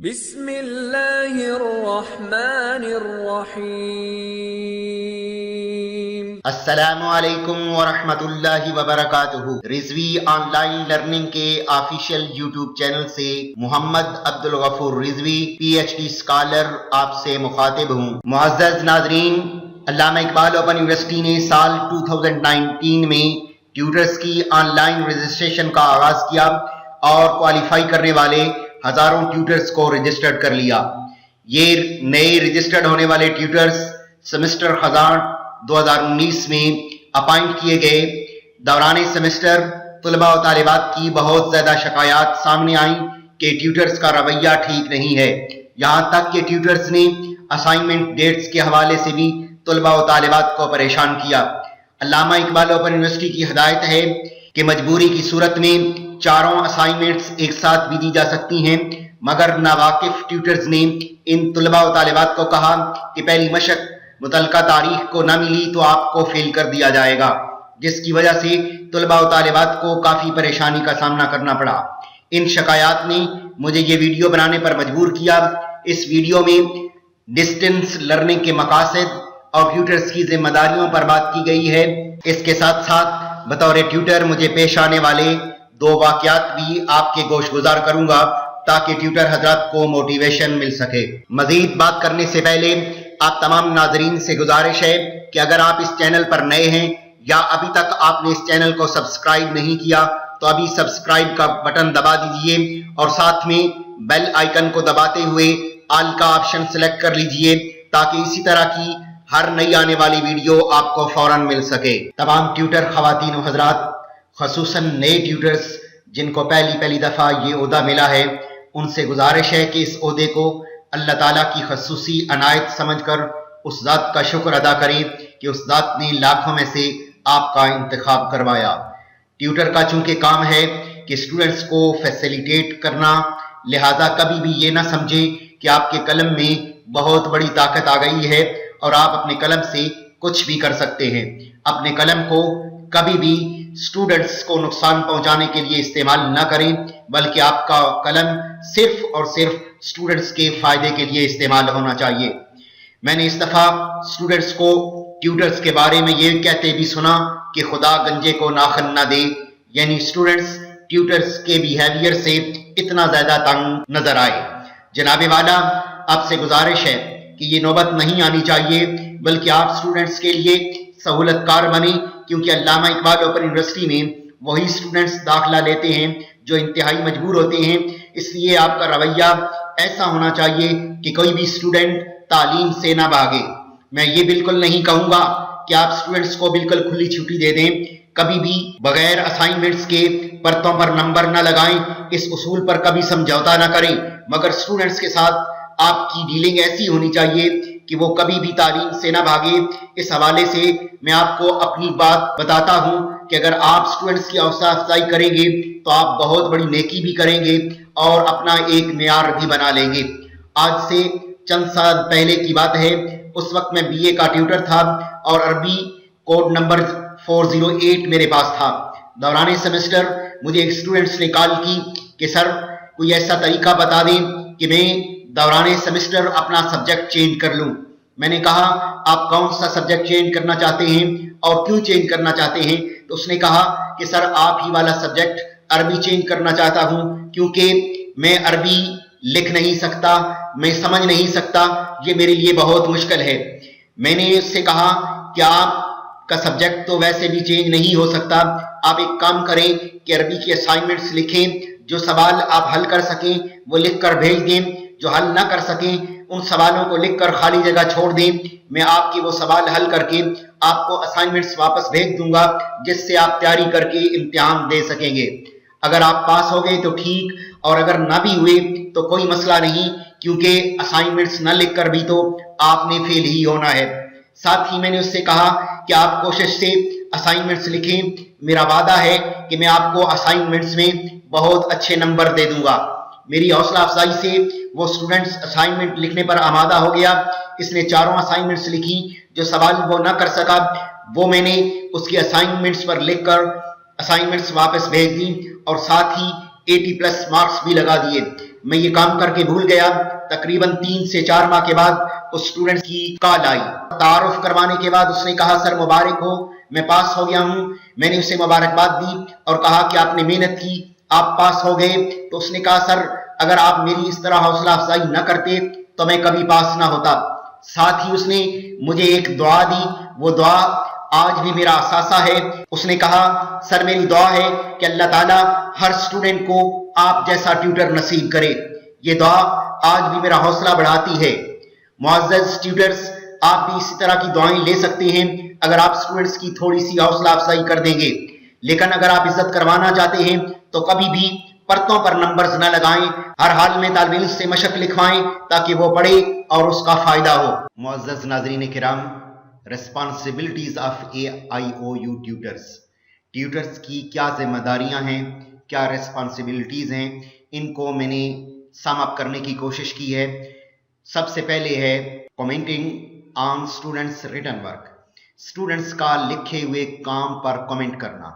بسم اللہ الرحمن الرحیم۔ السلام علیکم ورحمۃ اللہ وبرکاتہ۔ رضوی آن لائن لرننگ کے آفیشیل یوٹیوب چینل سے Muhammad Abdul Ghafoor Rizvi P H D scholar آپ سے مخاطب ہوں۔ معزز ناظرین، علامہ اقبال اوپن یونیورسٹی نے سال 2019 میں ٹیوٹرز کی آن لائن رجسٹریشن کا آغاز کیا اور کوالیفائی کرنے والے ہزاروں ٹیوٹرز کو رجسٹرڈ کر لیا۔ یہ نئے رجسٹرڈ ہونے والے ٹیوٹرز سیمسٹر خزاں 2019 میں اپائنٹ کیے گئے۔ دوران سیمسٹر طلباء و طالبات کی بہت زیادہ شکایات سامنے آئیں کہ ٹیوٹرز کا رویہ ٹھیک نہیں ہے، یہاں تک کہ ٹیوٹرز نے اسائنمنٹ ڈیٹس کے حوالے سے بھی طلباء و طالبات کو پریشان کیا۔ علامہ اقبال اوپن یونیورسٹی کی ہدایت ہے کہ مجبوری کی صورت میں چاروں اسائنمنٹس ایک ساتھ بھی دی جا سکتی ہیں، مگر ناواقف ٹیوٹرز نے ان طلباء و طالبات کو کہا کہ پہلی مشق متعلقہ تاریخ کو نہ ملی تو آپ کو فیل کر دیا جائے گا، جس کی وجہ سے طلباء و طالبات کو کافی پریشانی کا سامنا کرنا پڑا۔ ان شکایات نے مجھے یہ ویڈیو بنانے پر مجبور کیا۔ اس ویڈیو میں ڈسٹنس لرننگ کے مقاصد اور ٹیوٹرز کی ذمہ داریوں پر بات کی گئی ہے۔ اس کے ساتھ ساتھ بطور ٹیوٹر مجھے پیش آنے والے 2 واقعات بھی آپ کے گوش گزار کروں گا تاکہ ٹیوٹر حضرات کو موٹیویشن مل سکے۔ مزید بات کرنے سے پہلے آپ تمام ناظرین سے گزارش ہے کہ اگر آپ اس چینل پر نئے ہیں یا ابھی تک آپ نے اس چینل کو سبسکرائب نہیں کیا تو ابھی سبسکرائب کا بٹن دبا دیجئے اور ساتھ میں بیل آئیکن کو دباتے ہوئے آل کا آپشن سلیکٹ کر لیجئے تاکہ اسی طرح کی ہر نئی آنے والی ویڈیو آپ کو فوراً مل سکے۔ تمام ٹیوٹر خواتین و حضرات، خصوصاً نئے ٹیوٹرز جن کو پہلی دفعہ یہ عہدہ ملا ہے، ان سے گزارش ہے کہ اس عہدے کو اللہ تعالیٰ کی خصوصی عنایت سمجھ کر اس ذات کا شکر ادا کریں کہ اس ذات نے لاکھوں میں سے آپ کا انتخاب کروایا۔ ٹیوٹر کا چونکہ کام ہے کہ اسٹوڈنٹس کو فیسیلیٹیٹ کرنا، لہذا کبھی بھی یہ نہ سمجھیں کہ آپ کے قلم میں بہت بڑی طاقت آ گئی ہے اور آپ اپنے قلم سے کچھ بھی کر سکتے ہیں۔ اپنے قلم کو کبھی بھی اسٹوڈنٹس کو نقصان پہنچانے کے لیے استعمال نہ کریں، بلکہ آپ کا قلم صرف اور صرف اسٹوڈنٹس کے فائدے کے لیے استعمال ہونا چاہیے۔ میں نے اس دفعہ اسٹوڈنٹس کو ٹیوٹرز کے بارے میں یہ کہتے بھی سنا کہ خدا گنجے کو ناخن نہ دے، یعنی اسٹوڈنٹس ٹیوٹرز کے بیہیویئر سے اتنا زیادہ تنگ نظر آئے۔ جناب والا، آپ سے گزارش ہے کہ یہ نوبت نہیں آنی چاہیے، بلکہ آپ اسٹوڈنٹس کے لیے سہولت کار بنیں، کیونکہ علامہ اقبال اوپن یونیورسٹی میں وہی اسٹوڈنٹس داخلہ لیتے ہیں جو انتہائی مجبور ہوتے ہیں۔ اس لیے آپ کا رویہ ایسا ہونا چاہیے کہ کوئی بھی اسٹوڈنٹ تعلیم سے نہ بھاگے۔ میں یہ بالکل نہیں کہوں گا کہ آپ اسٹوڈنٹس کو بالکل کھلی چھٹی دے دیں، کبھی بھی بغیر اسائنمنٹس کے پرتوں پر نمبر نہ لگائیں، اس اصول پر کبھی سمجھوتا نہ کریں، مگر اسٹوڈنٹس کے ساتھ آپ کی ڈیلنگ ایسی ہونی چاہیے کہ وہ کبھی بھی تعلیم سے نہ بھاگے۔ اس حوالے سے میں آپ کو اپنی بات بتاتا ہوں کہ اگر آپ اسٹوڈنٹس کی حوصلہ افزائی کریں گے تو آپ بہت بڑی نیکی بھی کریں گے اور اپنا ایک معیار بھی بنا لیں گے۔ آج سے چند سال پہلے کی بات ہے، اس وقت میں BA کا ٹیوٹر تھا اور عربی کوڈ نمبر 408 میرے پاس تھا۔ دوران سیمسٹر مجھے ایک اسٹوڈنٹس نے کال کی کہ سر کوئی ایسا طریقہ بتا دیں کہ میں دوران سیمسٹر اپنا سبجیکٹ چینج کر لوں۔ میں نے کہا آپ کون سا سبجیکٹ چینج کرنا چاہتے ہیں اور کیوں چینج کرنا چاہتے ہیں؟ تو اس نے کہا کہ سر آپ ہی والا سبجیکٹ عربی چینج کرنا چاہتا ہوں، کیونکہ میں عربی لکھ نہیں سکتا، میں سمجھ نہیں سکتا، یہ میرے لیے بہت مشکل ہے۔ میں نے اس سے کہا کہ آپ کا سبجیکٹ تو ویسے بھی چینج نہیں ہو سکتا، آپ ایک کام کریں کہ عربی کی اسائنمنٹس لکھیں، جو سوال آپ حل کر سکیں وہ لکھ کر بھیج دیں، جو حل نہ کر سکیں ان سوالوں کو لکھ کر خالی جگہ چھوڑ دیں، میں آپ کی وہ سوال حل کر کے آپ کو اسائنمنٹس واپس بھیج دوں گا، جس سے آپ تیاری کر کے امتحان دے سکیں گے۔ اگر آپ پاس ہو گئے تو ٹھیک، اور اگر نہ بھی ہوئے تو کوئی مسئلہ نہیں، کیونکہ اسائنمنٹس نہ لکھ کر بھی تو آپ نے فیل ہی ہونا ہے۔ ساتھ ہی میں نے اس سے کہا کہ آپ کوشش سے اسائنمنٹس لکھیں، میرا وعدہ ہے کہ میں آپ کو اسائنمنٹس میں بہت اچھے نمبر دے دوں گا۔ میری حوصلہ افزائی سے وہ اسٹوڈنٹس اسائنمنٹ لکھنے پر آمادہ ہو گیا۔ اس نے چاروں اسائنمنٹس لکھی، جو سوال وہ نہ کر سکا وہ میں نے اس کی اسائنمنٹس پر لکھ کر اسائنمنٹس واپس بھیج دی اور ساتھ ہی 80+ مارکس بھی لگا دیے۔ میں یہ کام کر کے بھول گیا۔ تقریباً 3 سے 4 ماہ کے بعد اس اسٹوڈنٹ کی کال آئی۔ تعارف کروانے کے بعد اس نے کہا سر مبارک ہو، میں پاس ہو گیا ہوں۔ میں نے اسے مبارکباد دی اور کہا کہ آپ نے محنت کی، آپ پاس ہو گئے۔ تو اس نے کہا سر اگر آپ میری اس طرح حوصلہ افزائی نہ کرتے تو میں کبھی پاس نہ ہوتا۔ ساتھ ہی اس نے مجھے ایک دعا دی، وہ دعا آج بھی میرا اثاثہ ہے۔ اس نے کہا سر میری دعا ہے کہ اللہ تعالیٰ ہر اسٹوڈنٹ کو آپ جیسا ٹیوٹر نصیب کرے۔ یہ دعا آج بھی میرا حوصلہ بڑھاتی ہے۔ معزز ٹیوٹرز، آپ بھی اسی طرح کی دعائیں لے سکتے ہیں اگر آپ اسٹوڈنٹس کی تھوڑی سی حوصلہ افزائی کر دیں گے، لیکن اگر آپ عزت کروانا چاہتے ہیں تو کبھی بھی پرتوں پر نمبرز نہ لگائیں، ہر حال میں طالب علم سے مشق لکھوائیں تاکہ وہ پڑھے اور اس کا فائدہ ہو۔ معزز ناظرین کرام، responsibilities of AIOU tutors, tutors کی کیا ذمہ داریاں ہیں، کیا ریسپانسبلٹیز ہیں، ان کو میں نے سم اپ کرنے کی کوشش کی ہے۔ سب سے پہلے ہے کمنٹنگ آن اسٹوڈنٹس ریٹن ورک، اسٹوڈنٹس کا لکھے ہوئے کام پر کمنٹ کرنا۔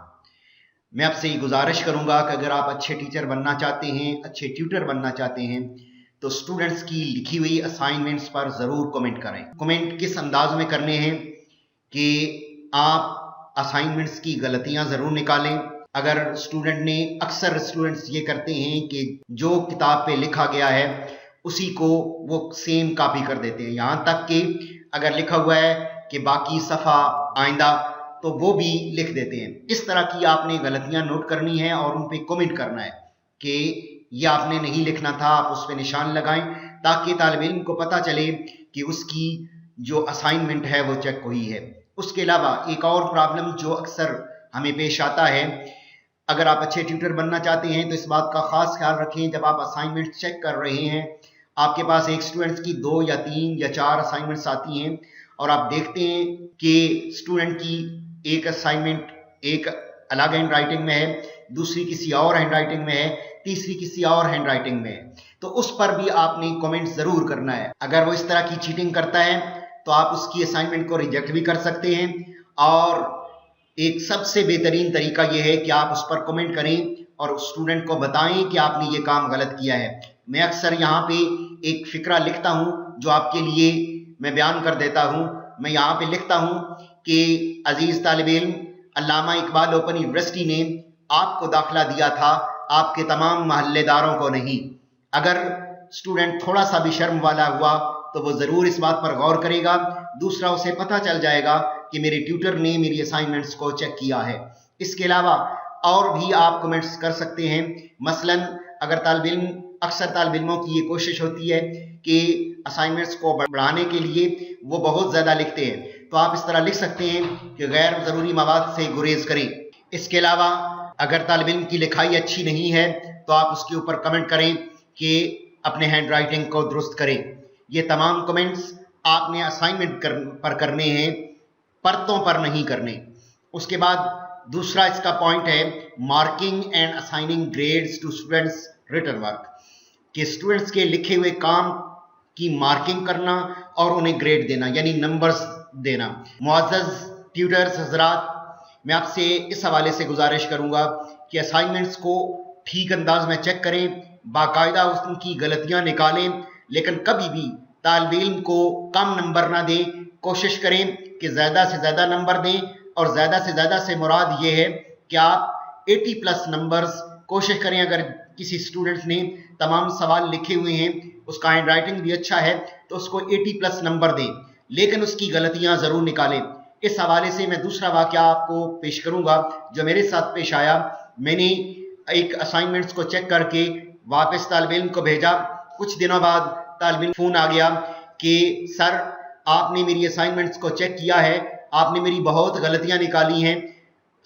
میں آپ سے یہ گزارش کروں گا کہ اگر آپ اچھے ٹیچر بننا چاہتے ہیں، اچھے ٹیوٹر بننا چاہتے ہیں تو اسٹوڈنٹس کی لکھی ہوئی اسائنمنٹس پر ضرور کمنٹ کریں۔ کمنٹ کس انداز میں کرنے ہیں کہ آپ اسائنمنٹس کی غلطیاں ضرور نکالیں۔ اگر اسٹوڈنٹ نے، اکثر اسٹوڈنٹس یہ کرتے ہیں کہ جو کتاب پہ لکھا گیا ہے اسی کو وہ سیم کاپی کر دیتے ہیں، یہاں تک کہ اگر لکھا ہوا ہے کہ باقی صفحہ آئندہ تو وہ بھی لکھ دیتے ہیں۔ اس طرح کی آپ نے غلطیاں نوٹ کرنی ہے اور ان پہ کمنٹ کرنا ہے کہ یہ آپ نے نہیں لکھنا تھا، آپ اس پہ نشان لگائیں تاکہ طالب علم کو پتہ چلے کہ اس کی جو اسائنمنٹ ہے وہ چیک ہوئی ہے۔ اس کے علاوہ ایک اور پرابلم جو اکثر ہمیں پیش آتا ہے، اگر آپ اچھے ٹیوٹر بننا چاہتے ہیں تو اس بات کا خاص خیال رکھیں جب آپ اسائنمنٹ چیک کر رہے ہیں، آپ کے پاس ایک اسٹوڈنٹ کی 2 یا 3 یا 4 اسائنمنٹس آتی ہیں اور آپ دیکھتے ہیں کہ اسٹوڈنٹ کی ایک اسائنمنٹ ایک الگ ہینڈ رائٹنگ میں ہے، دوسری کسی اور ہینڈ رائٹنگ میں ہے، تیسری کسی اور ہینڈ رائٹنگ میں ہے، تو اس پر بھی آپ نے کمنٹ ضرور کرنا ہے۔ اگر وہ اس طرح کی چیٹنگ کرتا ہے تو آپ اس کی اسائنمنٹ کو ریجیکٹ بھی کر سکتے ہیں، اور ایک سب سے بہترین طریقہ یہ ہے کہ آپ اس پر کمنٹ کریں اور اسٹوڈنٹ کو بتائیں کہ آپ نے یہ کام غلط کیا ہے۔ میں اکثر یہاں پہ ایک فقرہ لکھتا ہوں جو آپ کے لیے میں بیان کر دیتا ہوں۔ میں یہاں پہ لکھتا ہوں کہ عزیز طالب علم، علامہ اقبال اوپن یونیورسٹی نے آپ کو داخلہ دیا تھا، آپ کے تمام محلے داروں کو نہیں۔ اگر اسٹوڈنٹ تھوڑا سا بھی شرم والا ہوا تو وہ ضرور اس بات پر غور کرے گا، دوسرا اسے پتہ چل جائے گا کہ میرے ٹیوٹر نے میری اسائنمنٹس کو چیک کیا ہے۔ اس کے علاوہ اور بھی آپ کمنٹس کر سکتے ہیں، مثلا اگر اکثر طالب علموں کی یہ کوشش ہوتی ہے کہ اسائنمنٹس کو بڑھانے کے لیے وہ بہت زیادہ لکھتے ہیں، تو آپ اس طرح لکھ سکتے ہیں کہ غیر ضروری مواد سے گریز کریں۔ اس کے علاوہ اگر طالب علم کی لکھائی اچھی نہیں ہے تو آپ اس کے اوپر کمنٹ کریں کہ اپنے ہینڈ رائٹنگ کو درست کریں۔ یہ تمام کمنٹس آپ نے اسائنمنٹ پر کرنے ہیں، پرتوں پر نہیں کرنے۔ اس کے بعد دوسرا اس کا پوائنٹ ہے marking and assigning grades to students written work, کہ اسٹوڈنٹس کے لکھے ہوئے کام کی مارکنگ کرنا اور انہیں گریڈ دینا، یعنی نمبرز دینا۔ معزز ٹیوٹرز حضرات، میں آپ سے اس حوالے سے گزارش کروں گا کہ اسائنمنٹس کو ٹھیک انداز میں چیک کریں، باقاعدہ ان کی غلطیاں نکالیں، لیکن کبھی بھی طالب علم کو کم نمبر نہ دیں۔ کوشش کریں کہ زیادہ سے زیادہ نمبر دیں، اور زیادہ سے زیادہ سے مراد یہ ہے کہ آپ 80+ نمبرز کوشش کریں۔ اگر کسی اسٹوڈنٹ نے تمام سوال لکھے ہوئے ہیں، اس کا ہینڈ رائٹنگ بھی اچھا ہے، تو اس کو 80+ نمبر دیں، لیکن اس کی غلطیاں ضرور نکالیں۔ اس حوالے سے میں دوسرا واقعہ آپ کو پیش کروں گا جو میرے ساتھ پیش آیا۔ میں نے ایک اسائنمنٹس کو چیک کر کے واپس طالب علم کو بھیجا، کچھ دنوں بعد طالب علم فون آ گیا کہ سر آپ نے میری اسائنمنٹس کو چیک کیا ہے، آپ نے میری بہت غلطیاں نکالی ہیں۔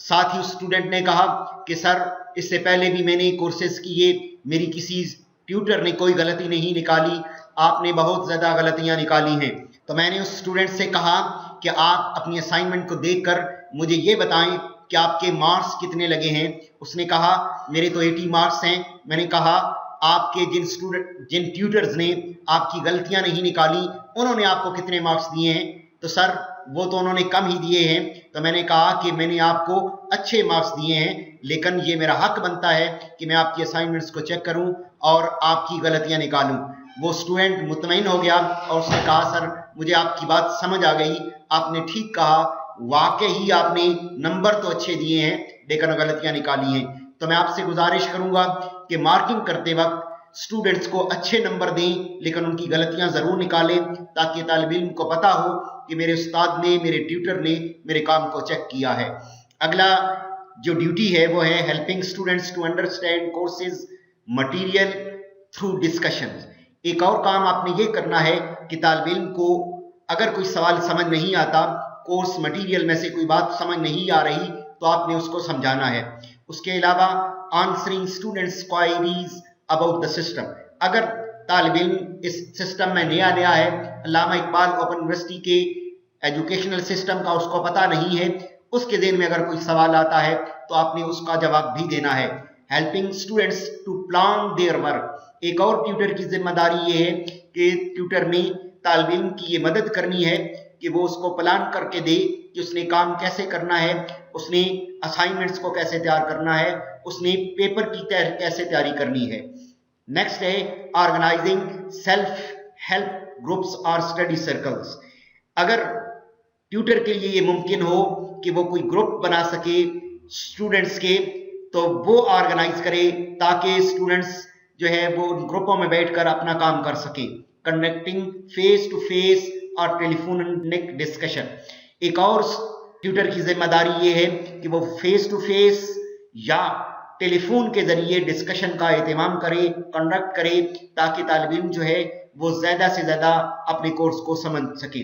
ساتھ ہی اس اسٹوڈنٹ نے کہا کہ سر اس سے پہلے بھی میں نے کورسز کیے، میری کسی ٹیوٹر نے کوئی غلطی نہیں نکالی، آپ نے بہت زیادہ غلطیاں نکالی ہیں۔ تو میں نے اس اسٹوڈنٹ سے کہا کہ آپ اپنی اسائنمنٹ کو دیکھ کر مجھے یہ بتائیں کہ آپ کے مارکس کتنے لگے ہیں۔ اس نے کہا میرے تو 80 مارکس ہیں۔ میں نے کہا آپ کے جن ٹیوٹرز نے آپ کی غلطیاں نہیں نکالی انہوں نے آپ کو کتنے مارکس دیے ہیں؟ تو سر وہ تو انہوں نے کم ہی دیے ہیں، تو میں نے کہا کہ میں نے آپ کو اچھے مارکس دیے ہیں، لیکن یہ میرا حق بنتا ہے کہ میں آپ کی اسائنمنٹس کو چیک کروں اور آپ کی غلطیاں نکالوں۔ وہ اسٹوڈنٹ مطمئن ہو گیا اور اس نے کہا سر مجھے آپ کی بات سمجھ آ گئی، آپ نے ٹھیک کہا، واقعی آپ نے نمبر تو اچھے دیے ہیں لیکن غلطیاں نکالی ہیں۔ تو میں آپ سے گزارش کروں گا کہ مارکنگ کرتے وقت اسٹوڈنٹس کو اچھے نمبر دیں لیکن ان کی غلطیاں ضرور نکالیں تاکہ طالب علم کو پتا ہو کہ میرے استاد نے، میرے ٹیوٹر نے میرے کام کو چیک کیا ہے۔ اگلا جو ڈیوٹی ہے وہ ہے helping students to understand courses material through discussions. ایک اور کام آپ نے یہ کرنا ہے کہ طالب علم کو اگر کوئی سوال سمجھ نہیں آتا، کورس مٹیریل میں سے کوئی بات سمجھ نہیں آ رہی تو آپ نے اس کو سمجھانا ہے۔ اس کے علاوہ answering students queries about the system. اگر طالب علم اس سسٹم میں نیا ہے، علامہ اقبال اوپن یونیورسٹی کے ایجوکیشنل سسٹم کا اس کو پتہ نہیں ہے، اس کے ذہن میں اگر کوئی سوال آتا ہے تو آپ نے اس کا جواب بھی دینا ہے۔ Helping students to plan their work. ایک اور ٹیوٹر کی ذمہ داری یہ ہے کہ ٹیوٹر نے طالب علم کی یہ مدد کرنی ہے کہ وہ اس کو پلان کر کے دے کہ اس نے کام کیسے کرنا ہے، اس نے اسائنمنٹس کو کیسے تیار کرنا ہے، اس نے پیپر کی کیسے تیاری کرنی ہے۔ نیکسٹ ہے آرگنائزنگ سیلف ہیلپ گروپس اور اسٹڈی سرکلز۔ اگر ٹیوٹر کے لیے یہ ممکن ہو کہ وہ کوئی گروپ بنا سکے اسٹوڈنٹس کے تو وہ آرگنائز کرے تاکہ اسٹوڈنٹس جو ہے وہ ان گروپوں میں بیٹھ کر اپنا کام کر سکیں۔ کنڈکٹنگ فیس ٹو فیس اور ٹیلیفونک ڈسکشن۔ ایک اور ٹیوٹر کی ذمہ داری یہ ہے کہ وہ فیس ٹو فیس یا ٹیلی فون کے ذریعے ڈسکشن کا اہتمام کرے، کنڈکٹ کرے تاکہ طالب علم جو ہے وہ زیادہ سے زیادہ اپنے کورس کو سمجھ سکے۔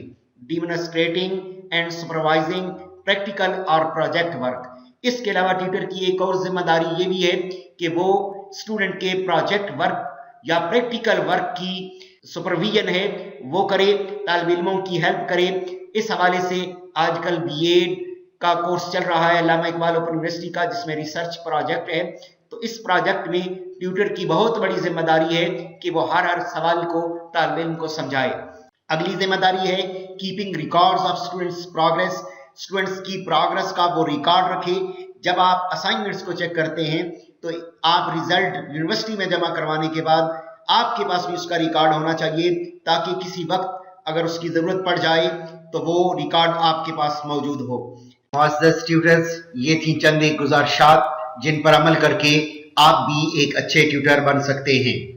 ڈیمونسٹریٹنگ اینڈ سپروائزنگ پریکٹیکل اور پروجیکٹ ورک۔ اس کے علاوہ ٹیوٹر کی ایک اور ذمہ داری یہ بھی ہے کہ وہ اسٹوڈنٹ کے پروجیکٹ ورک یا پریکٹیکل ورک کی سپرویژن ہے وہ کرے، طالب علموں کی ہیلپ کرے۔ اس حوالے سے آج کل بی ایڈ کا کورس چل رہا ہے علامہ اقبال اوپن یونیورسٹی کا، جس میں ریسرچ پروجیکٹ ہے، تو اس پروجیکٹ میں ٹیوٹر کی بہت بڑی ذمہ داری ہے کہ وہ ہر سوال کو طالب علم کو سمجھائے۔ اگلی ذمہ داری ہے keeping records of students progress. Students کی پروگریس کا وہ ریکارڈ رکھے۔ جب آپ اسائنمنٹس کو چیک کرتے ہیں تو آپ ریزلٹ یونیورسٹی میں جمع کروانے کے بعد آپ کے پاس بھی اس کا ریکارڈ ہونا چاہیے تاکہ کسی وقت اگر اس کی ضرورت پڑ جائے تو وہ ریکارڈ آپ کے پاس موجود ہو۔ معزز ٹیوٹرز، یہ تھی چند ایک گزارشات جن پر عمل کر کے آپ بھی ایک اچھے ٹیوٹر بن سکتے ہیں۔